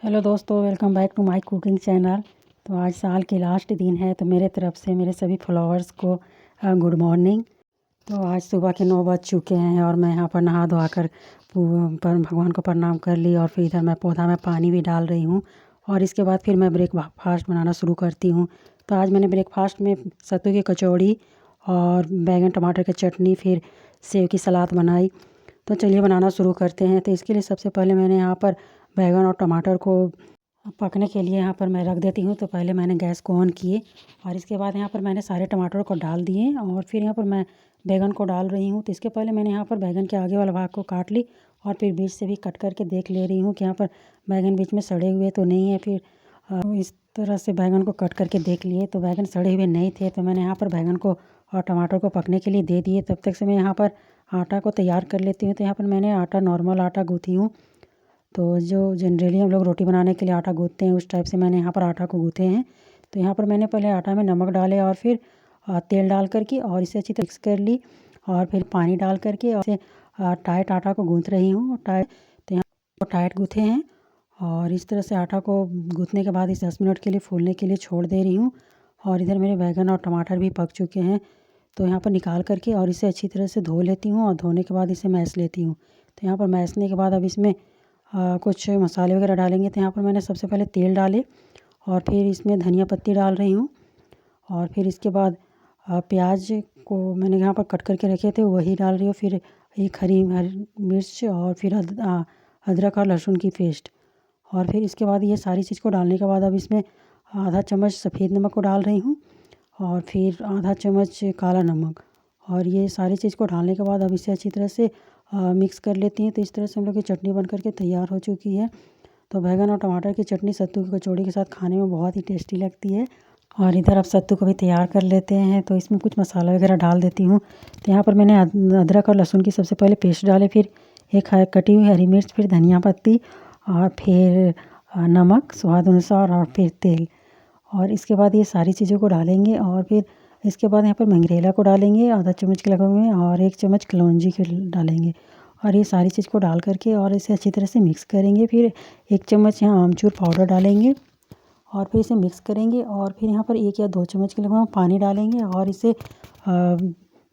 Hello दोस्तों, welcome back to my cooking channel. तो आज साल के लास्ट दिन है, तो मेरे तरफ से मेरे सभी फॉलोअर्स को गुड मॉर्निंग। तो आज सुबह के 9 बज चुके हैं और मैं यहाँ पर नहा धोआ कर पर भगवान को प्रणाम कर ली और फिर इधर मैं पौधा में पानी भी डाल रही हूँ और इसके बाद फिर मैं ब्रेकफास्ट बनाना शुरू करती हूँ। तो आज मैंने ब्रेकफास्ट में सत्तू की कचौड़ी और बैंगन टमाटर की चटनी, फिर सेव की सलाद बनाई। तो चलिए बनाना शुरू करते हैं। तो इसके लिए सबसे पहले मैंने यहाँ पर बैंगन और टमाटर को पकने के लिए यहाँ पर मैं रख देती हूँ। तो पहले मैंने गैस को ऑन किए और इसके बाद यहाँ पर मैंने सारे टमाटर को डाल दिए और फिर यहाँ पर मैं बैंगन को डाल रही हूँ। तो इसके पहले मैंने यहाँ पर बैंगन के आगे वाला भाग को काट ली और फिर बीच से भी कट करके देख ले रही हूँ कि यहाँ पर बैंगन बीच में सड़े हुए तो नहीं है। फिर इस तरह से बैंगन को कट करके देख लिए तो बैंगन सड़े हुए नहीं थे। तो मैंने यहाँ पर बैंगन को और टमाटर को पकने के लिए दे दिए। तब तक से मैं यहाँ पर आटा को तैयार कर लेती हूँ। तो यहाँ पर मैंने आटा नॉर्मल आटा गूँथी हूँ। तो जो जनरली हम लोग रोटी बनाने के लिए आटा गूँथते हैं उस टाइप से मैंने यहाँ पर आटा को गूँथे हैं। तो यहाँ पर मैंने पहले आटा में नमक डाले और फिर तेल डाल करके और इसे अच्छी तरह मिक्स कर ली और फिर पानी डाल करके और इसे टाइट आटा को गूँथ रही हूँ टाइट। तो यहाँ पर टाइट गूँथे हैं और इस तरह से आटा को गूँथने के बाद इसे 10 मिनट के लिए फूलने के लिए छोड़ दे रही हूँ। और इधर मेरे बैंगन और टमाटर भी पक चुके हैं। तो यहाँ पर निकाल करके और इसे अच्छी तरह से धो लेती हूँ और धोने के बाद इसे मैश लेती हूँ। तो यहाँ पर मैशने के बाद अब इसमें कुछ मसाले वगैरह डालेंगे। तो यहाँ पर मैंने सबसे पहले तेल डाले और फिर इसमें धनिया पत्ती डाल रही हूँ और फिर इसके बाद प्याज को मैंने यहाँ पर कट करके रखे थे वही डाल रही हूँ। फिर एक हरी मिर्च और फिर अदरक और लहसुन की पेस्ट और फिर इसके बाद ये सारी चीज़ को डालने के बाद अब इसमें आधा चम्मच सफ़ेद नमक को डाल रही हूँ और फिर आधा चम्मच काला नमक और ये सारी चीज़ को डालने के बाद अब इसे अच्छी तरह से मिक्स कर लेती हैं। तो इस तरह से हम लोग की चटनी बन करके तैयार हो चुकी है। तो बैंगन और टमाटर की चटनी सत्तू की कचौड़ी के साथ खाने में बहुत ही टेस्टी लगती है। और इधर अब सत्तू को भी तैयार कर लेते हैं। तो इसमें कुछ मसाला वगैरह डाल देती हूँ। तो यहाँ पर मैंने अदरक और लहसुन की सबसे पहले पेस्ट डाले, फिर एक कटी हुई हरी मिर्च, फिर धनिया पत्ती और फिर नमक स्वाद अनुसार और फिर तेल। और इसके बाद ये सारी चीज़ों को डालेंगे और फिर इसके बाद यहाँ पर मंगरेला को डालेंगे आधा चम्मच के लगभग में और 1 चम्मच कलौंजी के डालेंगे और ये सारी चीज़ को डाल करके और इसे अच्छी तरह से मिक्स करेंगे। फिर 1 चम्मच यहाँ आमचूर पाउडर डालेंगे और फिर इसे मिक्स करेंगे और फिर यहाँ पर 1 या 2 चम्मच के लगभग पानी डालेंगे और इसे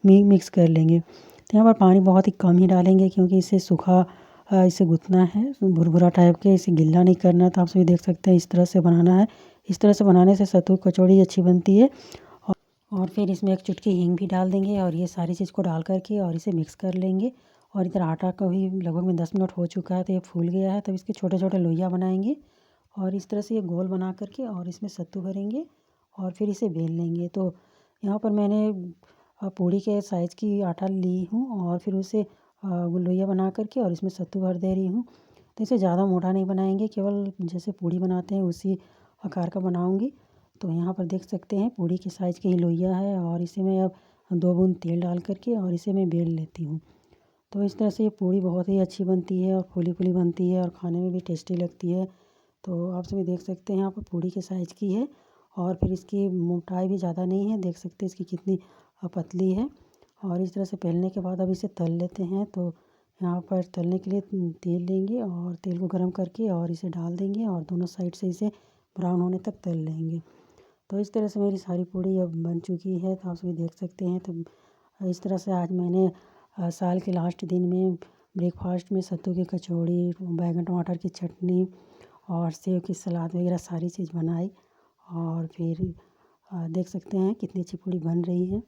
मिक्स कर लेंगे। तो यहाँ पर पानी बहुत ही कम ही डालेंगे क्योंकि इसे सूखा इसे गूँथना है भुरभुरा टाइप के, इसे गिल्ला नहीं करना। तो आप सभी देख सकते हैं इस तरह से बनाना है। इस तरह से बनाने से सत्तू कचौड़ी अच्छी बनती है। और फिर इसमें 1 चुटकी हींग भी डाल देंगे और ये सारी चीज़ को डाल करके और इसे मिक्स कर लेंगे। और इधर आटा का भी लगभग में 10 मिनट हो चुका है। तो ये फूल गया है। तो इसके छोटे छोटे लोइयाँ बनाएंगे और इस तरह से ये गोल बना करके और इसमें सत्तू भरेंगे और फिर इसे बेल लेंगे। तो यहाँ पर मैंने पूड़ी के साइज़ की आटा ली हूँ और फिर उसे लोइयाँ बना करके और इसमें सत्तू भर दे रही हूँ। तो इसे ज़्यादा मोटा नहीं बनाएंगे, केवल जैसे पूड़ी बनाते हैं उसी आकार का बनाऊँगी। तो यहाँ पर देख सकते हैं पूड़ी के साइज़ की ही लोइया है और इसे मैं अब 2 बूंद तेल डाल करके और इसे मैं बेल लेती हूँ। तो इस तरह से ये पूड़ी बहुत ही अच्छी बनती है और फूली फूली बनती है और खाने में भी टेस्टी लगती है। तो आप सभी देख सकते हैं यहाँ पर पूड़ी के साइज़ की है और फिर इसकी मोटाई भी ज़्यादा नहीं है, देख सकते हैं इसकी कितनी पतली है। और इस तरह से बेलने के बाद अब इसे तल लेते हैं। तो यहाँ पर तलने के लिए तेल लेंगे और तेल को गर्म करके और इसे डाल देंगे और दोनों साइड से इसे ब्राउन होने तक तल लेंगे। तो इस तरह से मेरी सारी पूड़ी अब बन चुकी है। तो आप सभी देख सकते हैं। तो इस तरह से आज मैंने साल के लास्ट दिन में ब्रेकफास्ट में सत्तू की कचौड़ी, बैंगन टमाटर की चटनी और सेव की सलाद वगैरह सारी चीज़ बनाई और फिर देख सकते हैं कितनी अच्छी पूड़ी बन रही है।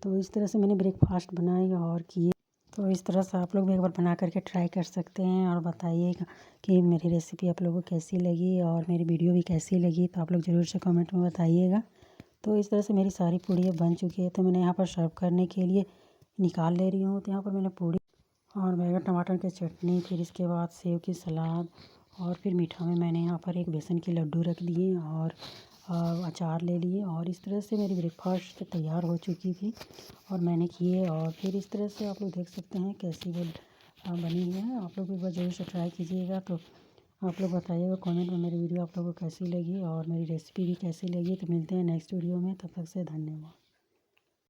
तो इस तरह से मैंने ब्रेकफास्ट बनाई और किए। तो इस तरह से आप लोग भी एक बार बना करके ट्राई कर सकते हैं और बताइएगा कि मेरी रेसिपी आप लोगों को कैसी लगी और मेरी वीडियो भी कैसी लगी। तो आप लोग ज़रूर से कमेंट में बताइएगा। तो इस तरह से मेरी सारी पूड़ियाँ बन चुकी है। तो मैंने यहाँ पर सर्व करने के लिए निकाल ले रही हूँ। तो यहाँ पर मैंने पूड़ी और बैंगन टमाटर की चटनी, फिर इसके बाद सेव की सलाद और फिर मीठा में मैंने यहाँ पर एक बेसन के लड्डू रख दिए और अचार ले लिए। और इस तरह से मेरी ब्रेकफास्ट तैयार हो चुकी थी और मैंने किए। और फिर इस तरह से आप लोग देख सकते हैं कैसी वो बनी है। आप लोग एक बार ज़रूर से ट्राई कीजिएगा। तो आप लोग बताइएगा कमेंट में मेरी वीडियो आप लोगों को कैसी लगी और मेरी रेसिपी भी कैसी लगी। तो मिलते हैं नेक्स्ट वीडियो में, तब तक से धन्यवाद।